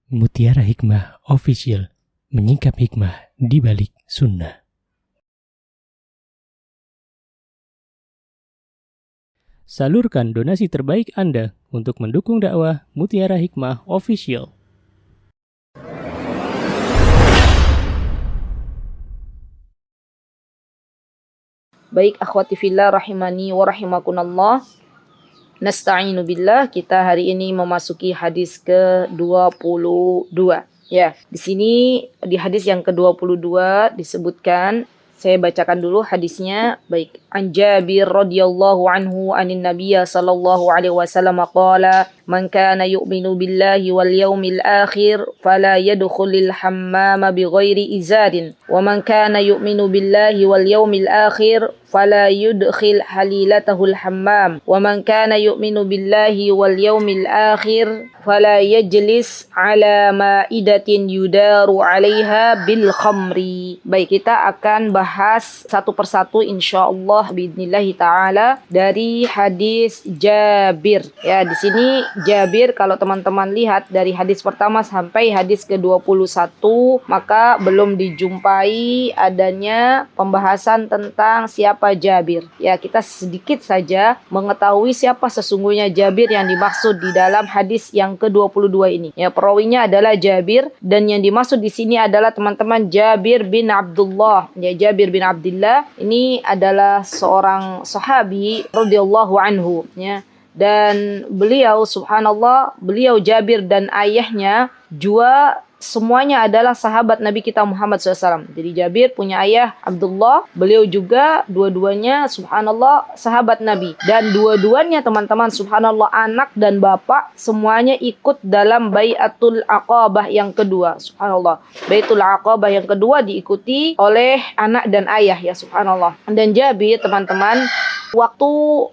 Mutiara Hikmah Official, menyingkap hikmah di balik sunnah. Salurkan donasi terbaik Anda untuk mendukung dakwah Mutiara Hikmah Official. Baik, akhwati fillah rahimani wa rahimakunallah. Nasta'inu billah, kita hari ini memasuki hadis ke-22. Ya, di sini di hadis yang ke-22 disebutkan, saya bacakan dulu hadisnya. Baik, an Jabir radhiyallahu anhu anin nabiyya sallallahu alaihi wasallam qala man kana yu'minu billahi wal yawmil akhir fala yadkhulul hammama bighairi izarin wa man kana yu'minu billahi wal yawmil akhir fala yudkhil halilatahul hammam wa man kana yu'minu billahi wal yawmil akhir fala yajlis ala ma'idatin yudaru 'alaiha bil khamri. Baik, kita akan bahas satu persatu insyaallah biidznillah taala dari hadis Jabir. Ya, di sini Jabir, kalau teman-teman lihat dari hadis pertama sampai hadis ke-21, maka belum dijumpai adanya pembahasan tentang siapa Jabir. Ya, kita sedikit saja mengetahui siapa sesungguhnya Jabir yang dimaksud di dalam hadis yang ke-22 ini. Ya, perawinya adalah Jabir, dan yang dimaksud di sini adalah teman-teman Jabir bin Abdullah. Ya, Jabir bin Abdullah ini adalah seorang sahabi radhiyallahu anhu, ya. Dan beliau, subhanallah, beliau Jabir dan ayahnya juga semuanya adalah sahabat Nabi kita Muhammad SAW. Jadi Jabir punya ayah Abdullah, beliau juga dua-duanya subhanallah sahabat Nabi. Dan dua-duanya teman-teman subhanallah, anak dan bapak semuanya ikut dalam Bai'atul Aqabah yang kedua. Subhanallah, Bai'atul Aqabah yang kedua diikuti oleh anak dan ayah, ya subhanallah. Dan Jabir teman-teman, waktu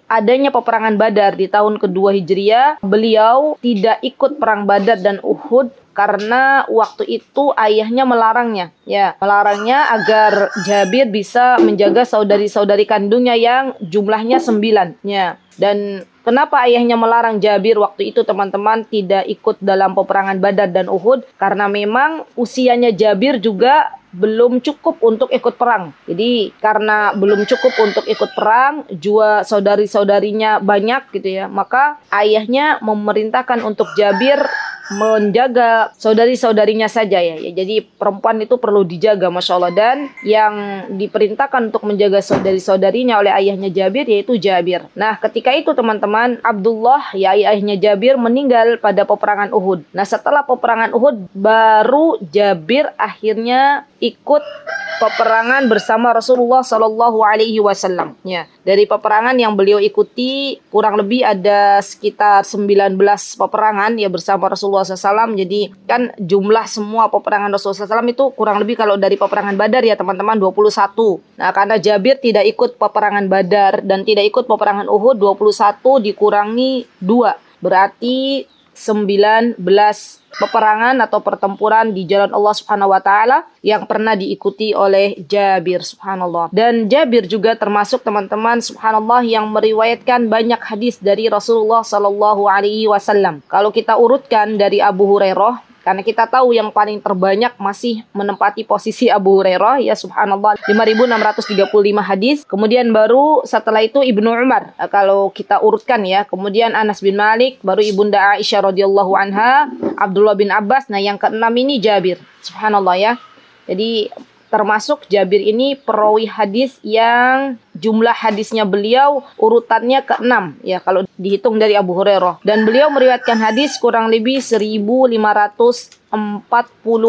adanya peperangan Badar di tahun kedua Hijriah, beliau tidak ikut perang Badar dan Uhud karena waktu itu ayahnya melarangnya. Ya, melarangnya agar Jabir bisa menjaga saudari-saudari kandungnya yang jumlahnya 9. Ya. Dan kenapa ayahnya melarang Jabir waktu itu teman-teman tidak ikut dalam peperangan Badar dan Uhud? Karena memang usianya Jabir juga belum cukup untuk ikut perang. Jadi karena belum cukup untuk ikut perang, juga saudari-saudarinya banyak gitu ya, maka ayahnya memerintahkan untuk Jabir menjaga saudari-saudarinya saja, ya. Jadi perempuan itu perlu dijaga, masya Allah. Dan yang diperintahkan untuk menjaga saudari-saudarinya oleh ayahnya Jabir yaitu Jabir. Nah, ketika itu teman-teman, Abdullah, ya ayahnya Jabir, meninggal pada peperangan Uhud. Nah, setelah peperangan Uhud baru Jabir akhirnya ikut peperangan bersama Rasulullah Sallallahu Alaihi Wasallam. Ya, dari peperangan yang beliau ikuti kurang lebih ada sekitar 19 peperangan ya bersama Rasulullah SAW. Jadi kan jumlah semua peperangan Rasulullah SAW itu kurang lebih, kalau dari peperangan Badar ya teman-teman 21. Nah, karena Jabir tidak ikut peperangan Badar dan tidak ikut peperangan Uhud, 21 dikurangi 2 berarti 19 peperangan atau pertempuran di jalan Allah Subhanahu wa taala yang pernah diikuti oleh Jabir, subhanallah. Dan Jabir juga termasuk teman-teman subhanallah yang meriwayatkan banyak hadis dari Rasulullah sallallahu alaihi wasallam. Kalau kita urutkan dari Abu Hurairah, karena kita tahu yang paling terbanyak masih menempati posisi Abu Hurairah, ya subhanallah, 5.635 hadis. Kemudian baru setelah itu Ibnu Umar, kalau kita urutkan ya. Kemudian Anas bin Malik, baru Ibunda Aisyah radhiyallahu anha, Abdullah bin Abbas. Nah, yang keenam ini Jabir, subhanallah ya. Jadi termasuk Jabir ini perawi hadis yang jumlah hadisnya beliau urutannya ke-6 ya kalau dihitung dari Abu Hurairah. Dan beliau meriwayatkan hadis kurang lebih 1.540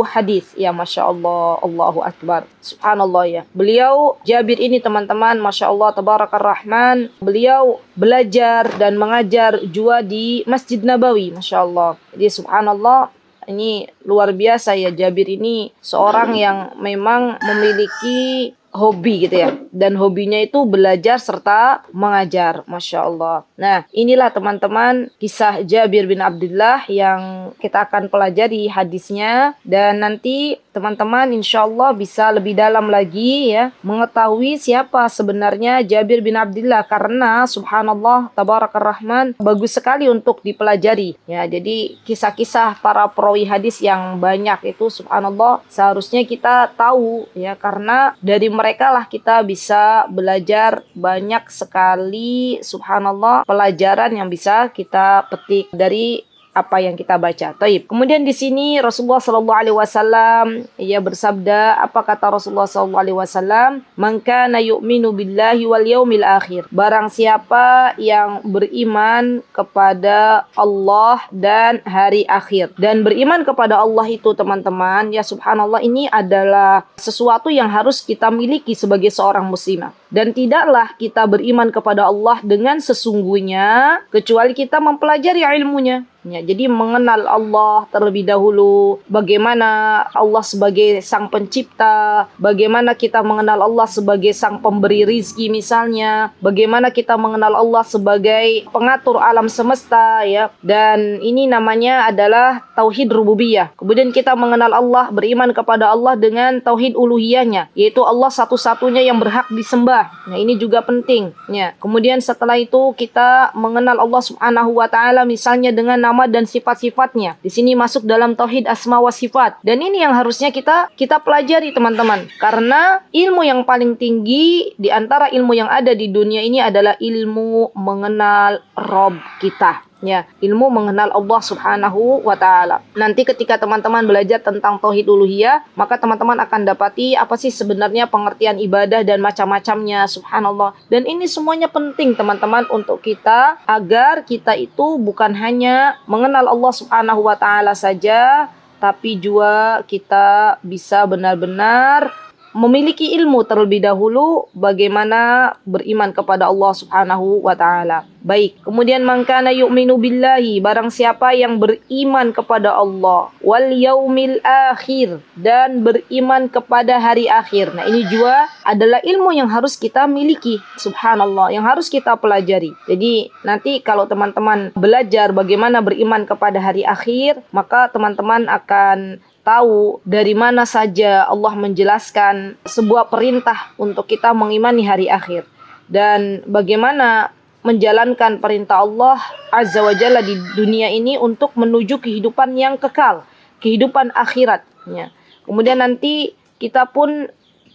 hadis. Ya, masya Allah, Allahu Akbar, subhanallah ya. Beliau Jabir ini teman-teman, masya Allah, tabarakar rahman, beliau belajar dan mengajar juga di Masjid Nabawi, masya Allah. Jadi subhanallah, ini luar biasa ya. Jabir ini seorang yang memang memiliki hobi gitu ya. Dan hobinya itu belajar serta mengajar. Masya Allah. Nah, inilah teman-teman kisah Jabir bin Abdullah yang kita akan pelajari hadisnya. Dan nanti teman-teman insya Allah bisa lebih dalam lagi ya, mengetahui siapa sebenarnya Jabir bin Abdullah. Karena subhanallah, tabarakar rahman, bagus sekali untuk dipelajari. Ya, jadi kisah-kisah para perawi hadis yang banyak itu subhanallah seharusnya kita tahu ya, karena dari mereka lah kita bisa belajar banyak sekali subhanallah pelajaran yang bisa kita petik dari apa yang kita baca. Taib. Kemudian di sini Rasulullah sallallahu alaihi wasallam ia bersabda, apa kata Rasulullah sallallahu alaihi wasallam? "Man kana yu'minu billahi wal yaumil akhir." Barang siapa yang beriman kepada Allah dan hari akhir. Dan beriman kepada Allah itu teman-teman, ya subhanallah, ini adalah sesuatu yang harus kita miliki sebagai seorang muslimah. Dan tidaklah kita beriman kepada Allah dengan sesungguhnya kecuali kita mempelajari ilmunya. Ya, jadi mengenal Allah terlebih dahulu, bagaimana Allah sebagai sang pencipta, bagaimana kita mengenal Allah sebagai sang pemberi rizki misalnya, bagaimana kita mengenal Allah sebagai pengatur alam semesta ya. Dan ini namanya adalah tauhid rububiyah. Kemudian kita mengenal Allah, beriman kepada Allah dengan tauhid uluhiyahnya, yaitu Allah satu-satunya yang berhak disembah. Nah, ini juga penting ya. Kemudian setelah itu kita mengenal Allah Subhanahu wa taala misalnya dengan nama dan sifat-sifatnya. Di sini masuk dalam tauhid asma wa sifat. Dan ini yang harusnya kita pelajari teman-teman. Karena ilmu yang paling tinggi di antara ilmu yang ada di dunia ini adalah ilmu mengenal Rabb kita. Ya, ilmu mengenal Allah Subhanahu wa taala. Nanti ketika teman-teman belajar tentang tauhid uluhiyah, maka teman-teman akan dapati apa sih sebenarnya pengertian ibadah dan macam-macamnya, subhanallah. Dan ini semuanya penting teman-teman untuk kita, agar kita itu bukan hanya mengenal Allah Subhanahu wa taala saja, tapi juga kita bisa benar-benar memiliki ilmu terlebih dahulu bagaimana beriman kepada Allah Subhanahu wa taala. Baik, kemudian man kana yu'minu billahi, barang siapa yang beriman kepada Allah, wal yaumil akhir, dan beriman kepada hari akhir. Nah, ini juga adalah ilmu yang harus kita miliki, subhanallah, yang harus kita pelajari. Jadi, nanti kalau teman-teman belajar bagaimana beriman kepada hari akhir, maka teman-teman akan tahu dari mana saja Allah menjelaskan sebuah perintah untuk kita mengimani hari akhir. Dan bagaimana menjalankan perintah Allah Azza wa Jalla di dunia ini untuk menuju kehidupan yang kekal, kehidupan akhirat. Ya. Kemudian nanti kita pun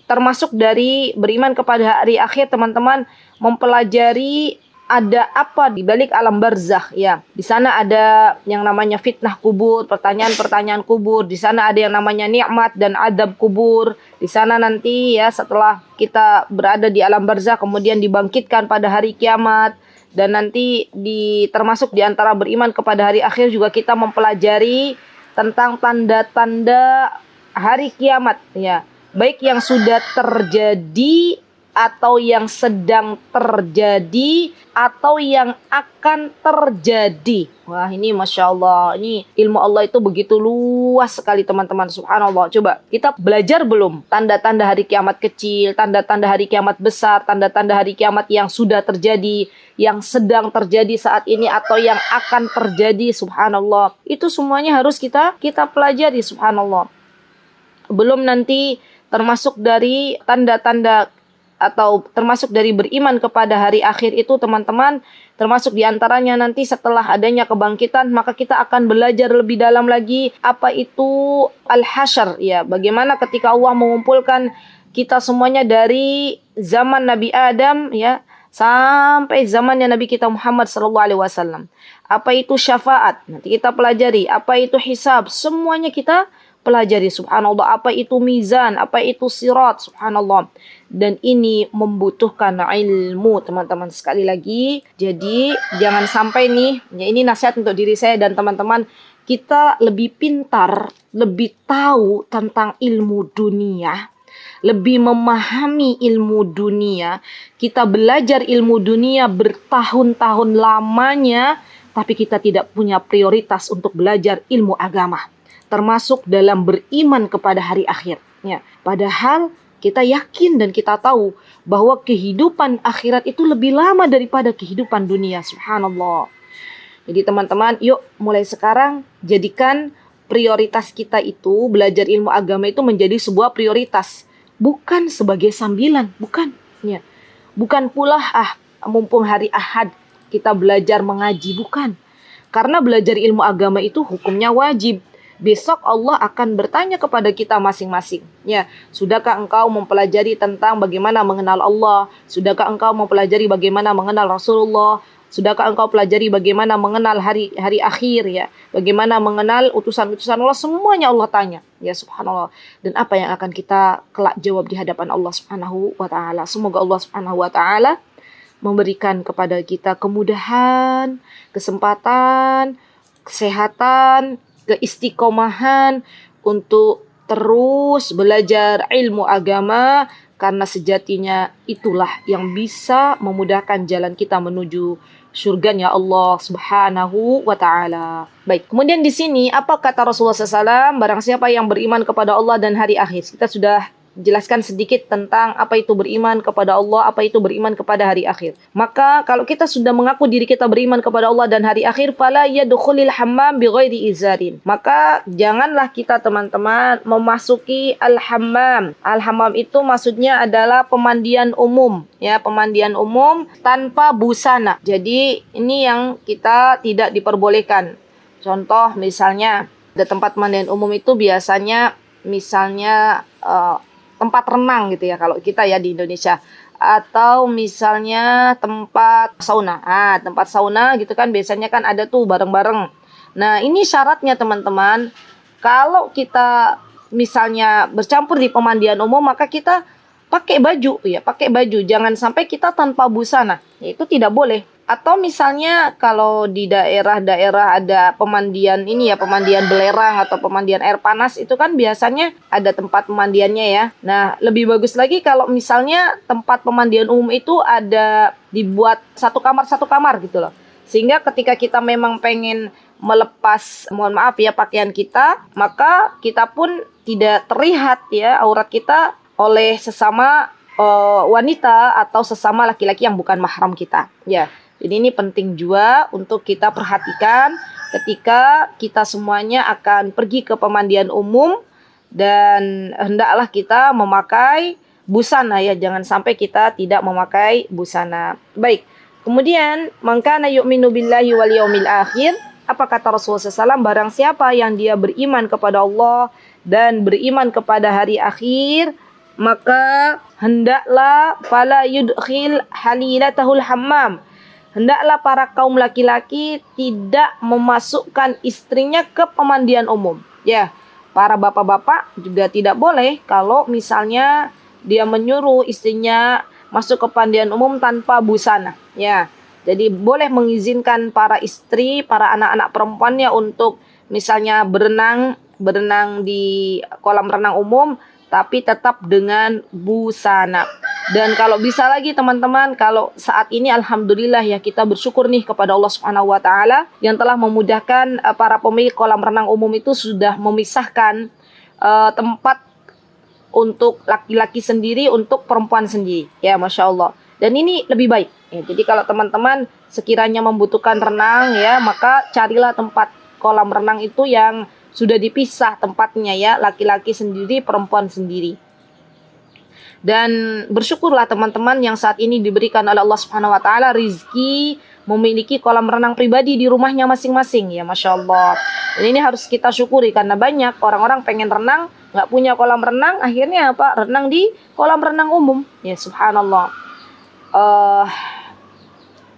termasuk dari beriman kepada hari akhir, teman-teman, mempelajari ada apa di balik alam barzakh ya. Di sana ada yang namanya fitnah kubur, pertanyaan-pertanyaan kubur. Di sana ada yang namanya nikmat dan adab kubur. Di sana nanti ya setelah kita berada di alam barzakh kemudian dibangkitkan pada hari kiamat. Dan nanti termasuk di antara beriman kepada hari akhir juga kita mempelajari tentang tanda-tanda hari kiamat ya. Baik yang sudah terjadi atau yang sedang terjadi atau yang akan terjadi. Wah, ini Masya Allah, ini ilmu Allah itu begitu luas sekali teman-teman, subhanallah. Coba kita belajar belum tanda-tanda hari kiamat kecil, tanda-tanda hari kiamat besar, tanda-tanda hari kiamat yang sudah terjadi, yang sedang terjadi saat ini, atau yang akan terjadi, subhanallah. Itu semuanya harus kita pelajari, subhanallah. Belum nanti termasuk dari tanda-tanda atau termasuk dari beriman kepada hari akhir itu teman-teman, termasuk diantaranya nanti setelah adanya kebangkitan, maka kita akan belajar lebih dalam lagi apa itu al-hasyr ya, bagaimana ketika Allah mengumpulkan kita semuanya dari zaman Nabi Adam ya sampai zamannya Nabi kita Muhammad SAW. Apa itu syafaat, nanti kita pelajari. Apa itu hisab, semuanya kita pelajari, subhanallah. Apa itu mizan, apa itu sirat, subhanallah. Dan ini membutuhkan ilmu teman-teman, sekali lagi. Jadi jangan sampai nih, ya ini nasihat untuk diri saya dan teman-teman, kita lebih pintar, lebih tahu tentang ilmu dunia, lebih memahami ilmu dunia, kita belajar ilmu dunia bertahun-tahun lamanya, tapi kita tidak punya prioritas untuk belajar ilmu agama, termasuk dalam beriman kepada hari akhir. Ya, padahal kita yakin dan kita tahu bahwa kehidupan akhirat itu lebih lama daripada kehidupan dunia. Subhanallah. Jadi teman-teman, yuk mulai sekarang jadikan prioritas kita itu belajar ilmu agama itu menjadi sebuah prioritas, bukan sebagai sambilan, bukan. Ya. Bukan pula mumpung hari Ahad kita belajar mengaji, bukan. Karena belajar ilmu agama itu hukumnya wajib. Besok Allah akan bertanya kepada kita masing-masing. Ya, sudahkah engkau mempelajari tentang bagaimana mengenal Allah? Sudahkah engkau mempelajari bagaimana mengenal Rasulullah? Sudahkah engkau pelajari bagaimana mengenal hari akhir ya? Bagaimana mengenal utusan-utusan Allah? Semuanya Allah tanya. Ya subhanallah. Dan apa yang akan kita kelak jawab di hadapan Allah Subhanahu wa taala? Semoga Allah Subhanahu wa taala memberikan kepada kita kemudahan, kesempatan, kesehatan, keistiqomahan untuk terus belajar ilmu agama, karena sejatinya itulah yang bisa memudahkan jalan kita menuju surganya Allah Subhanahu wa taala. Baik, kemudian di sini apa kata Rasulullah SAW? Barang siapa yang beriman kepada Allah dan hari akhir. Kita sudah jelaskan sedikit tentang apa itu beriman kepada Allah, apa itu beriman kepada hari akhir. Maka kalau kita sudah mengaku diri kita beriman kepada Allah dan hari akhir, fala yadkhulil hammam bighairi izarin. Maka janganlah kita teman-teman memasuki al-hammam. Al-hammam itu maksudnya adalah pemandian umum, ya, pemandian umum tanpa busana. Jadi ini yang kita tidak diperbolehkan. Contoh misalnya ada tempat pemandian umum itu biasanya misalnya tempat renang gitu ya kalau kita ya di Indonesia, atau misalnya tempat sauna. Tempat sauna gitu kan biasanya kan ada tuh bareng-bareng. Nah, ini syaratnya teman-teman, kalau kita misalnya bercampur di pemandian umum maka kita pakai baju ya, pakai baju. Jangan sampai kita tanpa busana. Ya, itu tidak boleh. Atau misalnya kalau di daerah-daerah ada pemandian ini ya, pemandian belerang atau pemandian air panas, itu kan biasanya ada tempat pemandiannya ya. Nah, lebih bagus lagi kalau misalnya tempat pemandian umum itu ada dibuat satu kamar gitu loh. Sehingga ketika kita memang pengen melepas, mohon maaf ya, pakaian kita, maka kita pun tidak terlihat ya aurat kita oleh sesama wanita atau sesama laki-laki yang bukan mahram kita ya. Jadi ini penting juga untuk kita perhatikan ketika kita semuanya akan pergi ke pemandian umum, dan hendaklah kita memakai busana ya, jangan sampai kita tidak memakai busana. Baik, kemudian mangkana yu'minu billahi wal yaumil akhir. Apa kata Rasulullah SAW? Barang siapa yang dia beriman kepada Allah dan beriman kepada hari akhir, maka hendaklah fala yudkhil halilatahul hammam. Hendaklah para kaum laki-laki tidak memasukkan istrinya ke pemandian umum. Ya, para bapak-bapak juga tidak boleh kalau misalnya dia menyuruh istrinya masuk ke pemandian umum tanpa busana. Ya, jadi boleh mengizinkan para istri, para anak-anak perempuannya untuk misalnya berenang di kolam renang umum, tapi tetap dengan busana. Dan kalau bisa lagi teman-teman, kalau saat ini alhamdulillah ya, kita bersyukur nih kepada Allah Subhanahu wa taala yang telah memudahkan para pemilik kolam renang umum itu sudah memisahkan tempat untuk laki-laki sendiri, untuk perempuan sendiri. Ya, Masya Allah. Dan ini lebih baik. Ya, jadi kalau teman-teman sekiranya membutuhkan renang ya, maka carilah tempat kolam renang itu yang sudah dipisah tempatnya ya, laki-laki sendiri, perempuan sendiri. Dan bersyukurlah teman-teman yang saat ini diberikan oleh Allah Subhanahu wa taala rizki memiliki kolam renang pribadi di rumahnya masing-masing ya, Masya Allah. Dan ini harus kita syukuri, karena banyak orang-orang pengen renang nggak punya kolam renang, akhirnya apa? Renang di kolam renang umum ya, subhanallah.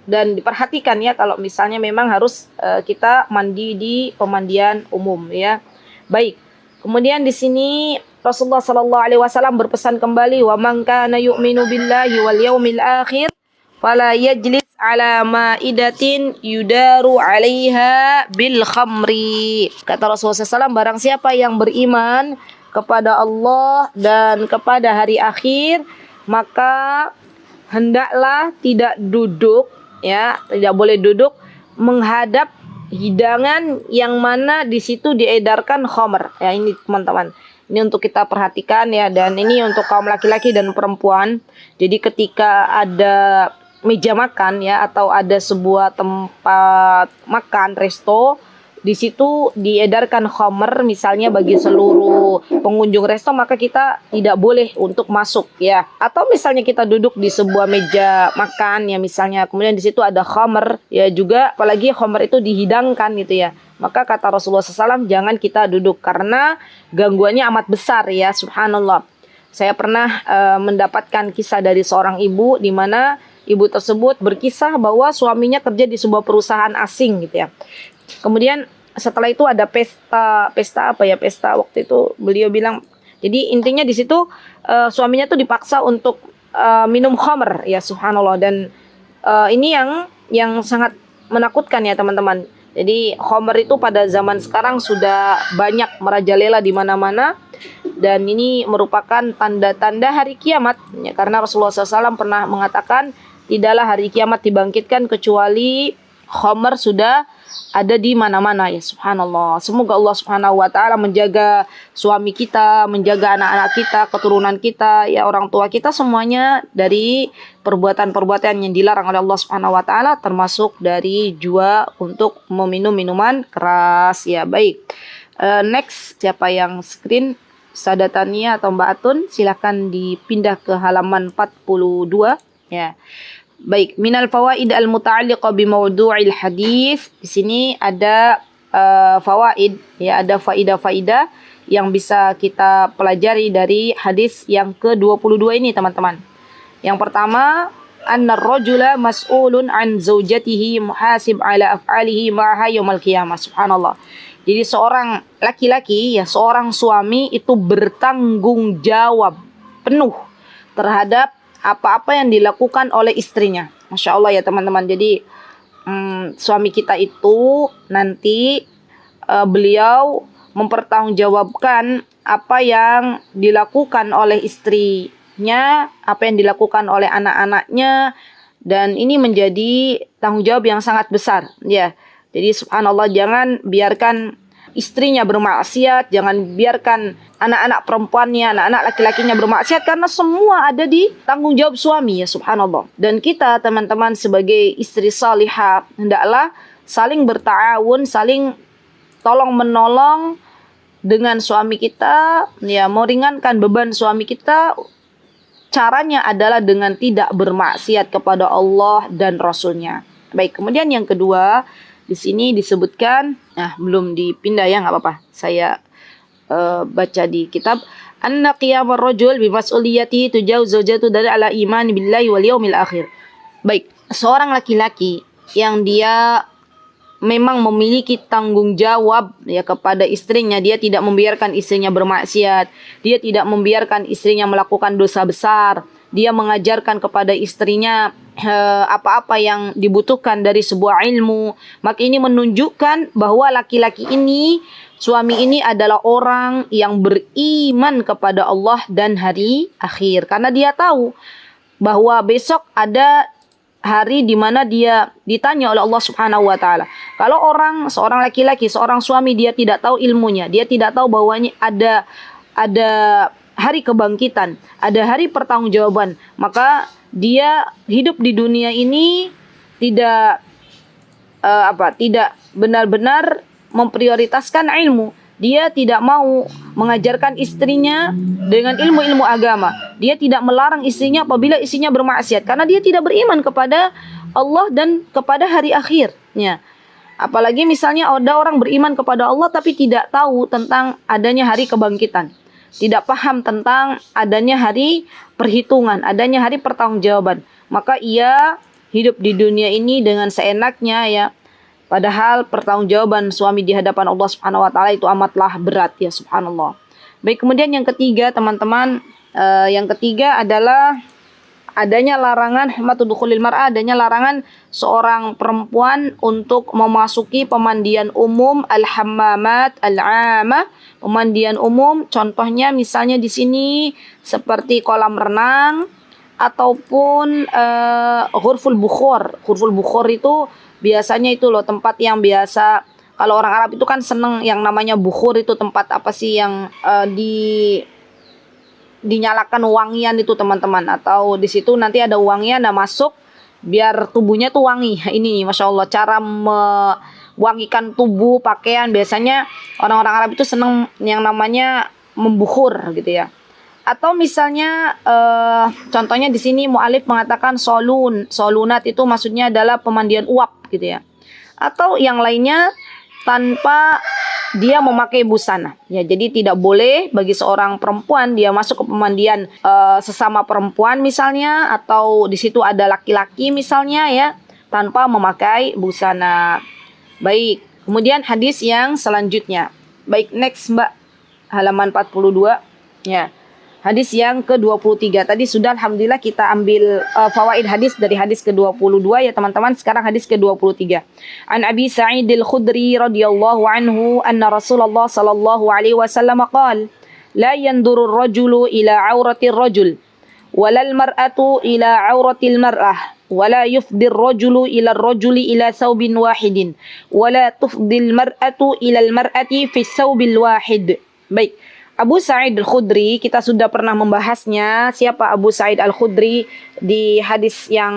Dan diperhatikan ya kalau misalnya memang harus kita mandi di pemandian umum ya. Baik. Kemudian di sini Rasulullah sallallahu alaihi wasallam berpesan kembali, wa man kana yu'minu billahi wal yaumil akhir fala yajlis ala ma'idatin yudaru 'alaiha bil khamri. Kata Rasulullah SAW, barang siapa yang beriman kepada Allah dan kepada hari akhir, maka hendaklah tidak duduk ya, tidak boleh duduk menghadap hidangan yang mana di situ diedarkan khamr. Ya, ini teman-teman. Ini untuk kita perhatikan ya, dan ini untuk kaum laki-laki dan perempuan. Jadi ketika ada meja makan ya, atau ada sebuah tempat makan, resto, di situ diedarkan khamr misalnya bagi seluruh pengunjung resto, maka kita tidak boleh untuk masuk ya. Atau misalnya kita duduk di sebuah meja makan ya misalnya, kemudian di situ ada khamr ya juga, apalagi khamr itu dihidangkan gitu ya. Maka kata Rasulullah SAW, jangan kita duduk karena gangguannya amat besar ya, subhanallah. Saya pernah mendapatkan kisah dari seorang ibu, di mana ibu tersebut berkisah bahwa suaminya kerja di sebuah perusahaan asing gitu ya. Kemudian setelah itu ada pesta waktu itu beliau bilang, jadi intinya di situ suaminya tuh dipaksa untuk minum khamr ya, subhanallah. Dan ini yang sangat menakutkan ya teman-teman. Jadi khamr itu pada zaman sekarang sudah banyak merajalela di mana-mana, dan ini merupakan tanda-tanda hari kiamat ya, karena Rasulullah SAW pernah mengatakan tidaklah hari kiamat dibangkitkan kecuali khamr sudah ada di mana-mana ya, subhanallah. Semoga Allah Subhanahu wa taala menjaga suami kita, menjaga anak-anak kita, keturunan kita, ya orang tua kita semuanya dari perbuatan-perbuatan yang dilarang oleh Allah Subhanahu wa taala, termasuk dari jua untuk meminum minuman keras ya. Baik. Next, siapa yang screen Sadatania atau Mbak Atun, silakan dipindah ke halaman 42 ya. Baik, minal fawaid al-muta'alliqah bi mawdu'il hadis. Di sini ada fawaid ya, ada faidah-faidah yang bisa kita pelajari dari hadis yang ke-22 ini, teman-teman. Yang pertama, annar rajula mas'ulun an zaujatihi muhasib ala af'alihi ma'aha yaumil qiyamah. Subhanallah. Jadi seorang laki-laki ya, seorang suami itu bertanggung jawab penuh terhadap apa-apa yang dilakukan oleh istrinya. Masya Allah ya teman-teman. Jadi suami kita itu nanti beliau mempertanggungjawabkan apa yang dilakukan oleh istrinya, apa yang dilakukan oleh anak-anaknya, dan ini menjadi tanggung jawab yang sangat besar ya. Jadi subhanallah, jangan biarkan istrinya bermaksiat, jangan biarkan anak-anak perempuannya, anak-anak laki-lakinya bermaksiat, karena semua ada di tanggung jawab suami ya, subhanallah. Dan kita teman-teman sebagai istri salihah hendaklah saling berta'awun, saling tolong menolong dengan suami kita ya, meringankan beban suami kita. Caranya adalah dengan tidak bermaksiat kepada Allah dan Rasulnya. Baik, kemudian yang kedua, di sini disebutkan, belum dipindah ya, nggak apa-apa. Saya baca di kitab. Anna qiyamar rajul bi mas'uliyati tujau zawjatu dari ala iman billahi wal yaumil akhir. Baik, seorang laki-laki yang dia memang memiliki tanggung jawab ya kepada istrinya, dia tidak membiarkan istrinya bermaksiat, dia tidak membiarkan istrinya melakukan dosa besar, dia mengajarkan kepada istrinya apa-apa yang dibutuhkan dari sebuah ilmu. Maka ini menunjukkan bahwa laki-laki ini, suami ini adalah orang yang beriman kepada Allah dan hari akhir, karena dia tahu bahwa besok ada hari di mana dia ditanya oleh Allah Subhanahu wa taala. Kalau seorang laki-laki, seorang suami, dia tidak tahu ilmunya, dia tidak tahu bahwa ada hari kebangkitan, ada hari pertanggungjawaban, maka dia hidup di dunia ini tidak benar-benar memprioritaskan ilmu. Dia tidak mau mengajarkan istrinya dengan ilmu-ilmu agama. Dia tidak melarang istrinya apabila istrinya bermaksiat, karena dia tidak beriman kepada Allah dan kepada hari akhirnya. Apalagi misalnya ada orang beriman kepada Allah tapi tidak tahu tentang adanya hari kebangkitan, tidak paham tentang adanya hari perhitungan, adanya hari pertanggungjawaban, maka ia hidup di dunia ini dengan seenaknya ya. Padahal pertanggungjawaban suami di hadapan Allah Subhanahu wa taala itu amatlah berat ya, subhanallah. Baik, kemudian yang ketiga teman-teman, yang ketiga adalah adanya larangan hurmatudzukhulil mar'ah, adanya larangan seorang perempuan untuk memasuki pemandian umum, al-hammamat al-'amah, pemandian umum. Contohnya misalnya di sini seperti kolam renang ataupun ghurful bukhor. Ghurful bukhor itu biasanya itu loh tempat yang biasa Kalau orang Arab itu kan seneng yang namanya bukhur, itu tempat apa sih yang dinyalakan wangian itu teman-teman, atau di situ nanti ada wangian masuk biar tubuhnya tuh wangi. Ini Masya Allah cara mewangikan tubuh, pakaian. Biasanya orang-orang Arab itu seneng yang namanya membukhur gitu ya. Atau misalnya contohnya di sini mu'alif mengatakan solunat itu maksudnya adalah pemandian uap gitu ya. Atau yang lainnya tanpa dia memakai busana. Ya, jadi tidak boleh bagi seorang perempuan dia masuk ke pemandian sesama perempuan misalnya, atau di situ ada laki-laki misalnya ya, tanpa memakai busana. Baik, kemudian hadis yang selanjutnya. Baik, next Mbak, halaman 42. Ya. Hadis yang ke-23. Tadi sudah alhamdulillah kita ambil fawaid hadis dari hadis ke-22 ya teman-teman. Sekarang hadis ke-23. An Abi Sa'id al-Khudri radhiyallahu anhu anna Rasulullah sallallahu alaihi wasallam qala la yanduru ar-rajulu ila 'aurati ar-rajul wala al-mar'atu ila 'aurati al-mar'ah wala yufdi ar-rajulu ila ar-rajuli ila thawbin wahidin wala tufdi al-mar'atu ila al-mar'ati fi thawbil wahid. Baik. Abu Sa'id al-Khudri, kita sudah pernah membahasnya. Siapa Abu Sa'id al-Khudri di hadis yang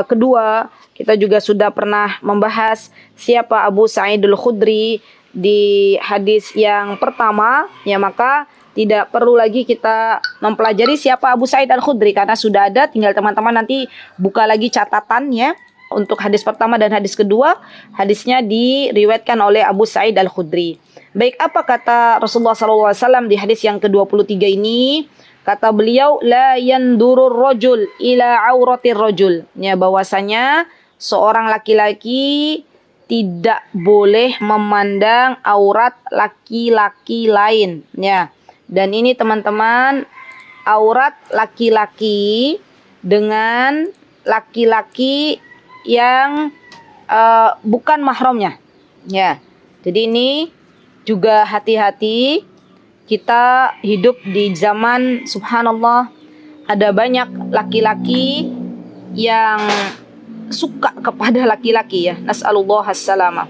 kedua. Kita juga sudah pernah membahas siapa Abu Sa'id al-Khudri di hadis yang pertama. Ya, maka tidak perlu lagi kita mempelajari siapa Abu Sa'id al-Khudri karena sudah ada. Tinggal teman-teman nanti buka lagi catatannya. Untuk hadis pertama dan hadis kedua, hadisnya diriwayatkan oleh Abu Sa'id al-Khudri. Baik, apa kata Rasulullah SAW di hadis yang ke-23 ini? Kata beliau, la yandurur rajul ila auratir rajul. Ya, bahwasanya seorang laki-laki tidak boleh memandang aurat laki-laki lain. Ya, dan ini teman-teman, aurat laki-laki dengan laki-laki yang bukan mahramnya. Ya, jadi ini juga hati-hati, kita hidup di zaman subhanallah ada banyak laki-laki yang suka kepada laki-laki ya. Nas'alullah as-salamah.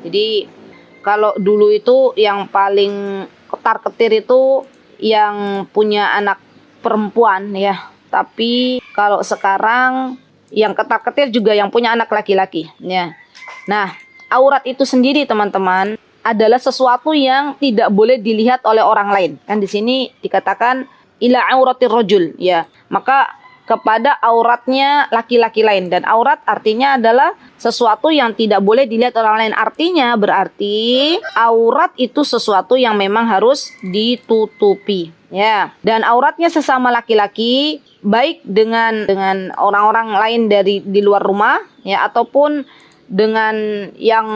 Jadi kalau dulu itu yang paling ketar-ketir itu yang punya anak perempuan ya. Tapi kalau sekarang yang ketar-ketir juga yang punya anak laki-laki ya. Nah, aurat itu sendiri teman-teman adalah sesuatu yang tidak boleh dilihat oleh orang lain. Kan di sini dikatakan ila auratir rajul ya. Maka kepada auratnya laki-laki lain, dan aurat artinya adalah sesuatu yang tidak boleh dilihat orang lain. Artinya berarti aurat itu sesuatu yang memang harus ditutupi ya. Dan auratnya sesama laki-laki baik dengan orang-orang lain di luar rumah ya, ataupun dengan yang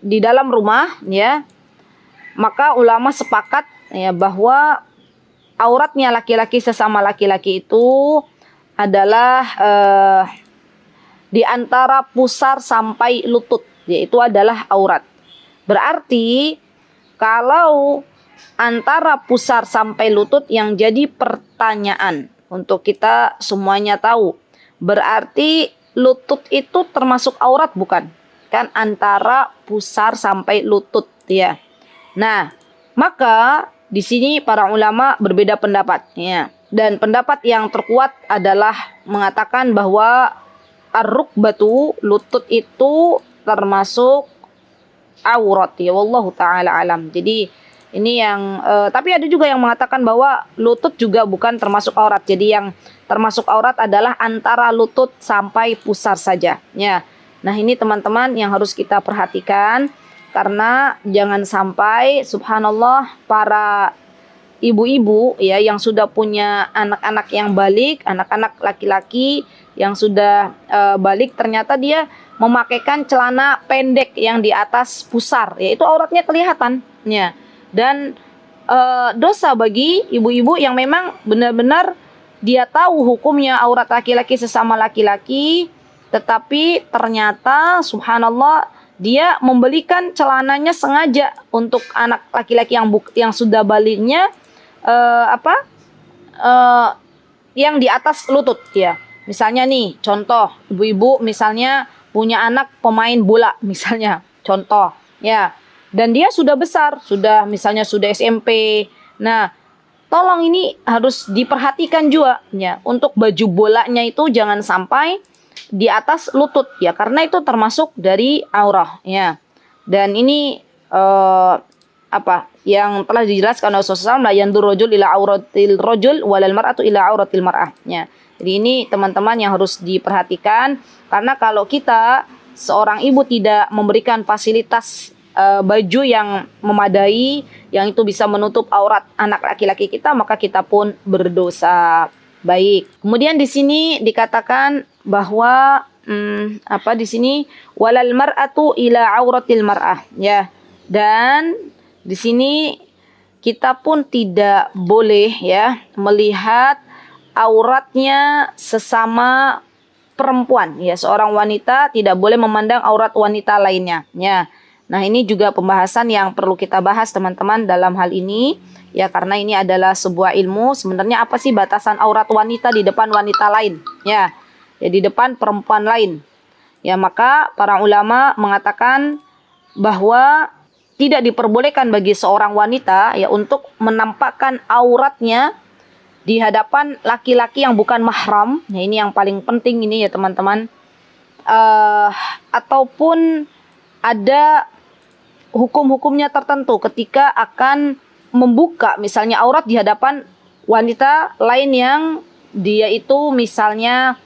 di dalam rumah ya, maka ulama sepakat ya bahwa auratnya laki-laki sesama laki-laki itu adalah di antara pusar sampai lutut, yaitu adalah aurat. Berarti kalau antara pusar sampai lutut yang jadi pertanyaan untuk kita semuanya tahu, berarti lutut itu termasuk aurat bukan? Kan antara pusar sampai lutut ya. Nah, maka di sini para ulama berbeda pendapat ya. Dan pendapat yang terkuat adalah mengatakan bahwa ar-rukbatu, lutut itu termasuk aurat ya, wallahu taala alam. Jadi ini yang tapi ada juga yang mengatakan bahwa lutut juga bukan termasuk aurat. Jadi yang termasuk aurat adalah antara lutut sampai pusar saja ya. Nah, ini teman-teman yang harus kita perhatikan, karena jangan sampai subhanallah para ibu-ibu ya yang sudah punya anak-anak yang balik, anak-anak laki-laki yang sudah balik, ternyata dia memakaikan celana pendek yang di atas pusar, yaitu auratnya kelihatan ya. Dan dosa bagi ibu-ibu yang memang benar-benar dia tahu hukumnya aurat laki-laki sesama laki-laki, tetapi ternyata subhanallah dia membelikan celananya sengaja untuk anak laki-laki yang sudah baliknya yang di atas lutut ya. Misalnya nih, contoh ibu-ibu misalnya punya anak pemain bola misalnya, contoh ya. Dan dia sudah besar, misalnya sudah SMP. Nah, tolong ini harus diperhatikan juga ya. Untuk baju bolanya itu jangan sampai di atas lutut ya, karena itu termasuk dari aurah ya. Dan ini yang telah dijelaskan oleh Rasulullah SAW, la yandur rajul ila auratil rajul walal mar'atu ila auratil mar'ah ya. Jadi ini teman-teman yang harus diperhatikan, karena kalau kita seorang ibu tidak memberikan fasilitas baju yang memadai, yang itu bisa menutup aurat anak laki-laki kita, maka kita pun berdosa. Baik. Kemudian di sini dikatakan bahwa di sini walal mar'atu ila auratil mar'ah ya. Dan di sini kita pun tidak boleh ya melihat auratnya sesama perempuan ya. Seorang wanita tidak boleh memandang aurat wanita lainnya ya. Nah, ini juga pembahasan yang perlu kita bahas teman-teman dalam hal ini ya, karena ini adalah sebuah ilmu. Sebenarnya apa sih batasan aurat wanita di depan wanita lain ya, di depan perempuan lain ya. Maka para ulama mengatakan bahwa tidak diperbolehkan bagi seorang wanita ya untuk menampakkan auratnya di hadapan laki-laki yang bukan mahram ya. Ini yang paling penting ini ya teman-teman. Ataupun ada hukum-hukumnya tertentu ketika akan membuka misalnya aurat di hadapan wanita lain yang dia itu misalnya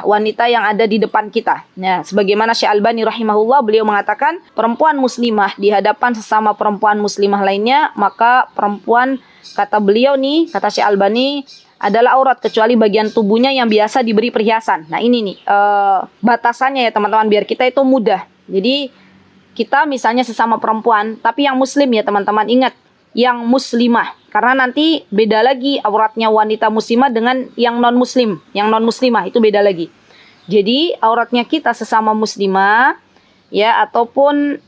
wanita yang ada di depan kita. Nah, sebagaimana Syekh Albani rahimahullah, beliau mengatakan perempuan muslimah di hadapan sesama perempuan muslimah lainnya, maka perempuan, kata beliau nih, kata Syekh Albani, adalah aurat kecuali bagian tubuhnya yang biasa diberi perhiasan. Nah, ini nih batasannya ya teman-teman, biar kita itu mudah. Jadi kita misalnya sesama perempuan, tapi yang muslim ya teman-teman, ingat, yang muslimah. Karena nanti beda lagi auratnya wanita muslimah dengan yang non-muslim. Yang non-muslimah itu beda lagi. Jadi auratnya kita sesama muslimah ya, ataupun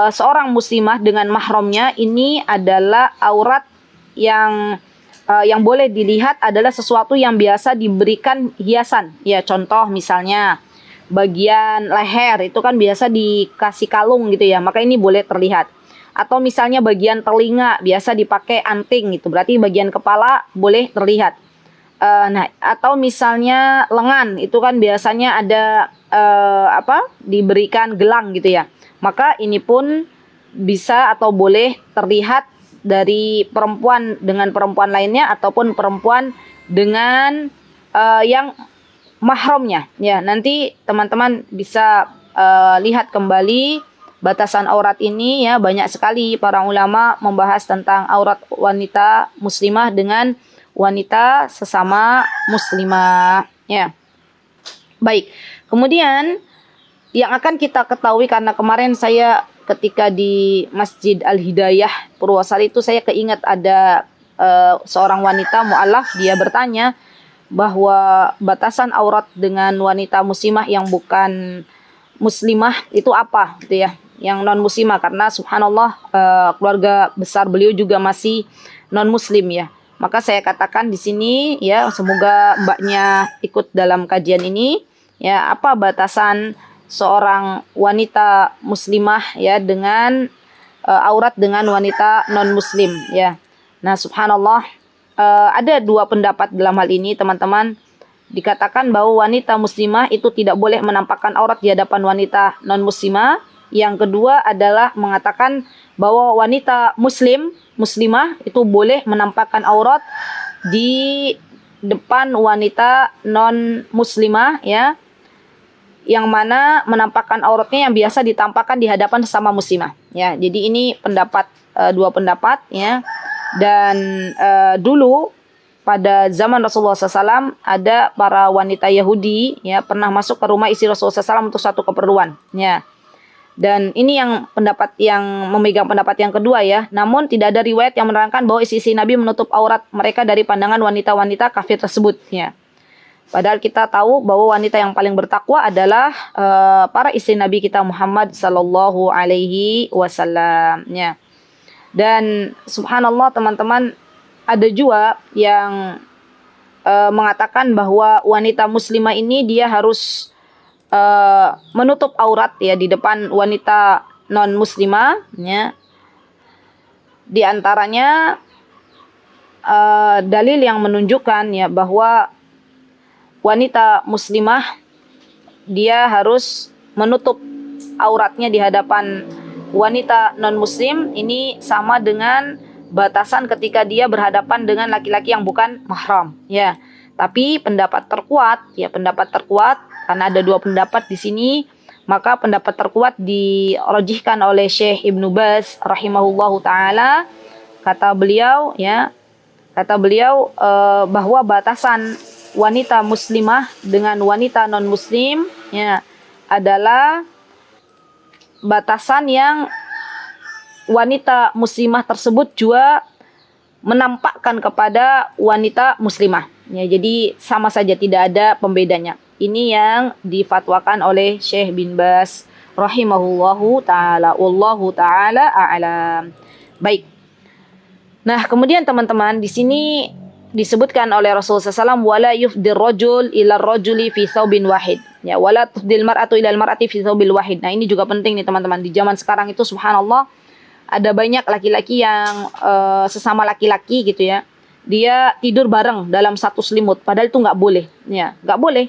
seorang muslimah dengan mahramnya, ini adalah aurat yang boleh dilihat adalah sesuatu yang biasa diberikan hiasan. Ya, contoh misalnya bagian leher itu kan biasa dikasih kalung gitu ya, maka ini boleh terlihat. Atau misalnya bagian telinga biasa dipakai anting gitu, berarti bagian kepala boleh terlihat. Nah, atau misalnya lengan itu kan biasanya ada diberikan gelang gitu ya, maka ini pun bisa atau boleh terlihat dari perempuan dengan perempuan lainnya, ataupun perempuan dengan yang mahramnya ya. Nanti teman-teman bisa lihat kembali batasan aurat ini ya. Banyak sekali para ulama membahas tentang aurat wanita muslimah dengan wanita sesama muslimah ya. Baik. Kemudian yang akan kita ketahui, karena kemarin saya ketika di Masjid Al-Hidayah Purwosari itu saya keingat ada seorang wanita mu'alaf, dia bertanya bahwa batasan aurat dengan wanita muslimah yang bukan muslimah itu apa gitu ya, yang non muslimah, karena subhanallah keluarga besar beliau juga masih non muslim ya. Maka saya katakan di sini ya, semoga mbaknya ikut dalam kajian ini ya, apa batasan seorang wanita muslimah ya dengan aurat dengan wanita non muslim ya. Nah, subhanallah, ada dua pendapat dalam hal ini teman-teman. Dikatakan bahwa wanita muslimah itu tidak boleh menampakkan aurat di hadapan wanita non muslimah. Yang kedua adalah mengatakan bahwa wanita muslimah itu boleh menampakkan aurat di depan wanita non muslimah ya, yang mana menampakkan auratnya yang biasa ditampakkan di hadapan sesama muslimah ya. Jadi ini dua pendapat ya. Dan dulu pada zaman Rasulullah SAW ada para wanita Yahudi ya pernah masuk ke rumah istri Rasulullah SAW untuk satu keperluan ya. Dan ini yang memegang pendapat yang kedua ya. Namun tidak ada riwayat yang menerangkan bahwa istri Nabi menutup aurat mereka dari pandangan wanita-wanita kafir tersebut ya. Padahal kita tahu bahwa wanita yang paling bertakwa adalah para istri Nabi kita Muhammad sallallahu alaihi wasallam ya. Dan subhanallah teman-teman, ada juga yang mengatakan bahwa wanita muslimah ini dia harus menutup aurat ya di depan wanita non muslimah, ya. Di antaranya dalil yang menunjukkan ya bahwa wanita muslimah dia harus menutup auratnya di hadapan wanita non muslim. Ini sama dengan batasan ketika dia berhadapan dengan laki-laki yang bukan mahram, ya. Tapi pendapat terkuat karena ada dua pendapat di sini, maka pendapat terkuat dirajihkan oleh Syekh Ibnu Baz rahimahullahu taala. Kata beliau bahwa batasan wanita muslimah dengan wanita non muslim, ya, adalah batasan yang wanita muslimah tersebut juga menampakkan kepada wanita muslimah, ya. Jadi sama saja, tidak ada pembedanya. Ini yang difatwakan oleh Syekh bin Baz rahimahullahu taala. Wallahu taala a'lam. Baik. Nah, kemudian teman-teman, di sini disebutkan oleh Rasulullah SAW, wala yufdir rajul ila rajuli fi thawbin wahid, ya, wala tufdil mar'atu ila mar'ati fi thawbil wahid. Nah, ini juga penting nih teman-teman. Di zaman sekarang itu subhanallah ada banyak laki-laki yang sesama laki-laki gitu ya, dia tidur bareng dalam satu selimut, padahal itu nggak boleh, ya, nggak boleh.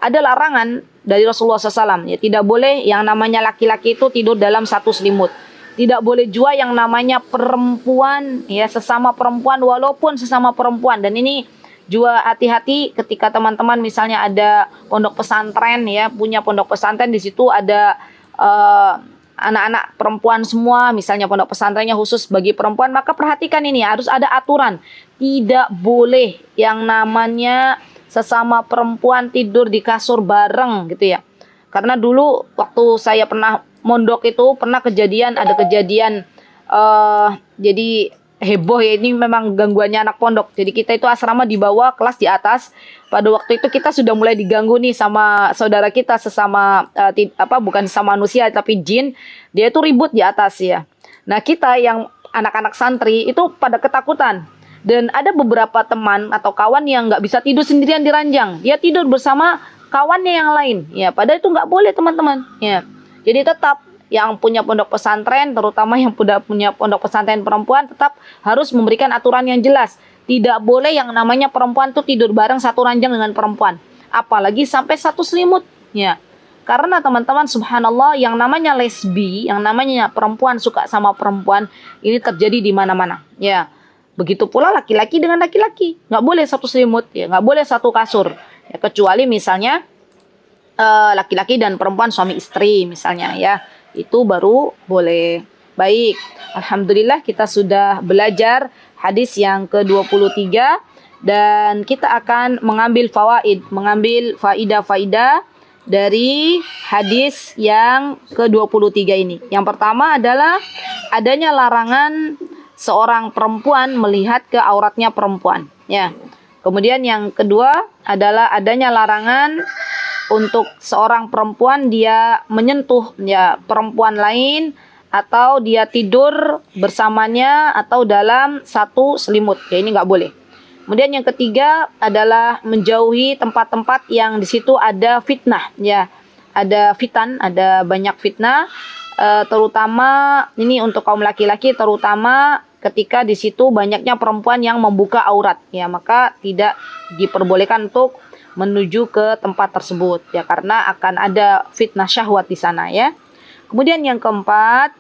Ada larangan dari Rasulullah SAW, ya, tidak boleh yang namanya laki-laki itu tidur dalam satu selimut. Tidak boleh juga yang namanya perempuan, ya, sesama perempuan walaupun sesama perempuan. Dan ini juga hati-hati ketika teman-teman misalnya ada pondok pesantren, ya, punya pondok pesantren, di situ ada anak-anak perempuan semua, misalnya pondok pesantrennya khusus bagi perempuan, maka perhatikan ini, harus ada aturan. Tidak boleh yang namanya sesama perempuan tidur di kasur bareng gitu ya. Karena dulu waktu saya pernah mondok itu pernah ada kejadian jadi heboh ya, ini memang gangguannya anak pondok. Jadi kita itu asrama di bawah, kelas di atas. Pada waktu itu kita sudah mulai diganggu nih sama saudara kita sesama bukan sesama manusia tapi jin. Dia itu ribut di atas ya. Nah, kita yang anak-anak santri itu pada ketakutan. Dan ada beberapa teman atau kawan yang nggak bisa tidur sendirian di ranjang. Dia tidur bersama kawannya yang lain. Ya, padahal itu nggak boleh teman-teman. Ya. Jadi tetap yang punya pondok pesantren, terutama yang punya pondok pesantren perempuan, tetap harus memberikan aturan yang jelas. Tidak boleh yang namanya perempuan tuh tidur bareng satu ranjang dengan perempuan. Apalagi sampai satu selimut. Ya. Karena teman-teman subhanallah, yang namanya lesbi, yang namanya perempuan suka sama perempuan, ini terjadi di mana-mana. Ya. Begitu pula laki-laki dengan laki-laki. Nggak boleh satu selimut, ya, nggak boleh satu kasur. Ya, kecuali misalnya laki-laki dan perempuan suami istri misalnya, ya. Itu baru boleh. Baik, alhamdulillah kita sudah belajar hadis yang ke-23 dan kita akan mengambil faidah-faidah dari hadis yang ke-23 ini. Yang pertama adalah adanya larangan seorang perempuan melihat ke auratnya perempuan, ya. Kemudian yang kedua adalah adanya larangan untuk seorang perempuan dia menyentuh, ya, perempuan lain atau dia tidur bersamanya atau dalam satu selimut. Ya, ini nggak boleh. Kemudian yang ketiga adalah menjauhi tempat-tempat yang di situ ada fitnah, ya. Ada fitan, ada banyak fitnah, terutama ini untuk kaum laki-laki, terutama ketika di situ banyaknya perempuan yang membuka aurat, ya, maka tidak diperbolehkan untuk menuju ke tempat tersebut, ya, karena akan ada fitnah syahwat di sana, ya. Kemudian yang keempat,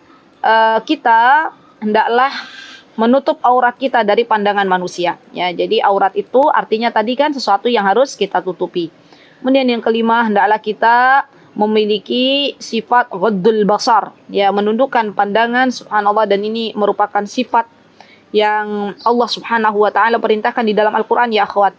kita hendaklah menutup aurat kita dari pandangan manusia, ya. Jadi aurat itu artinya tadi kan sesuatu yang harus kita tutupi. Kemudian yang kelima, hendaklah kita memiliki sifat ghaddul basar, ya, menundukkan pandangan, subhanallah, dan ini merupakan sifat yang Allah Subhanahu wa taala perintahkan di dalam Al-Qur'an, ya akhwat.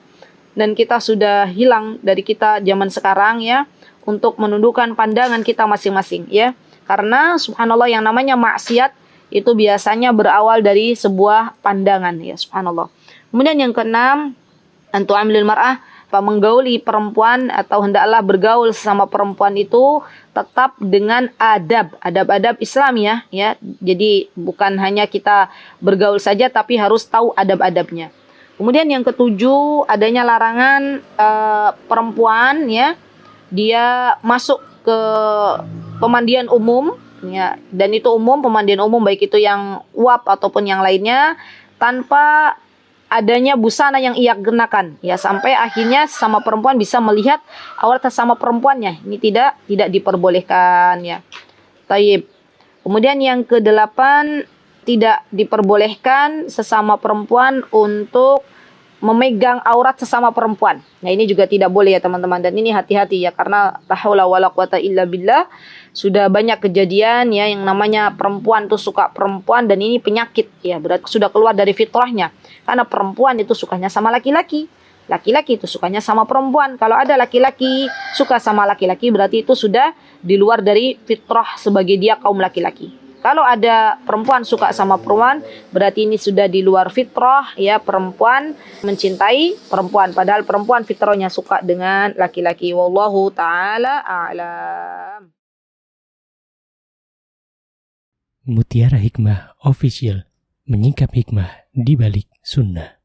Dan kita sudah hilang dari kita zaman sekarang, ya, untuk menundukkan pandangan kita masing-masing, ya. Karena subhanallah yang namanya maksiat itu biasanya berawal dari sebuah pandangan, ya, subhanallah. Kemudian yang keenam, antu amilul mar'ah, menggauli perempuan atau hendaklah bergaul sama perempuan itu tetap dengan adab-adab Islam, ya. Jadi bukan hanya kita bergaul saja tapi harus tahu adab-adabnya. Kemudian yang ketujuh, adanya larangan perempuan, ya, dia masuk ke pemandian umum, ya. Dan itu umum, pemandian umum baik itu yang uap ataupun yang lainnya, tanpa adanya busana yang ia kenakan, ya, sampai akhirnya sesama perempuan bisa melihat aurat sesama perempuannya. Ini tidak diperbolehkan, ya. Taib. Kemudian yang kedelapan, tidak diperbolehkan sesama perempuan untuk memegang aurat sesama perempuan. Nah, ini juga tidak boleh ya teman-teman, dan ini hati-hati ya, karena la haula wala quwata illa billah, sudah banyak kejadian ya yang namanya perempuan tuh suka perempuan, dan ini penyakit ya, berarti sudah keluar dari fitrahnya. Karena perempuan itu sukanya sama laki-laki, laki-laki itu sukanya sama perempuan. Kalau ada laki-laki suka sama laki-laki, berarti itu sudah di luar dari fitrah sebagai dia kaum laki-laki. Kalau ada perempuan suka sama perempuan, berarti ini sudah di luar fitrah ya, perempuan mencintai perempuan, padahal perempuan fitrahnya suka dengan laki-laki. Wallahu taala a'lam. Mutiara Hikmah Official, menyingkap hikmah di balik sunnah.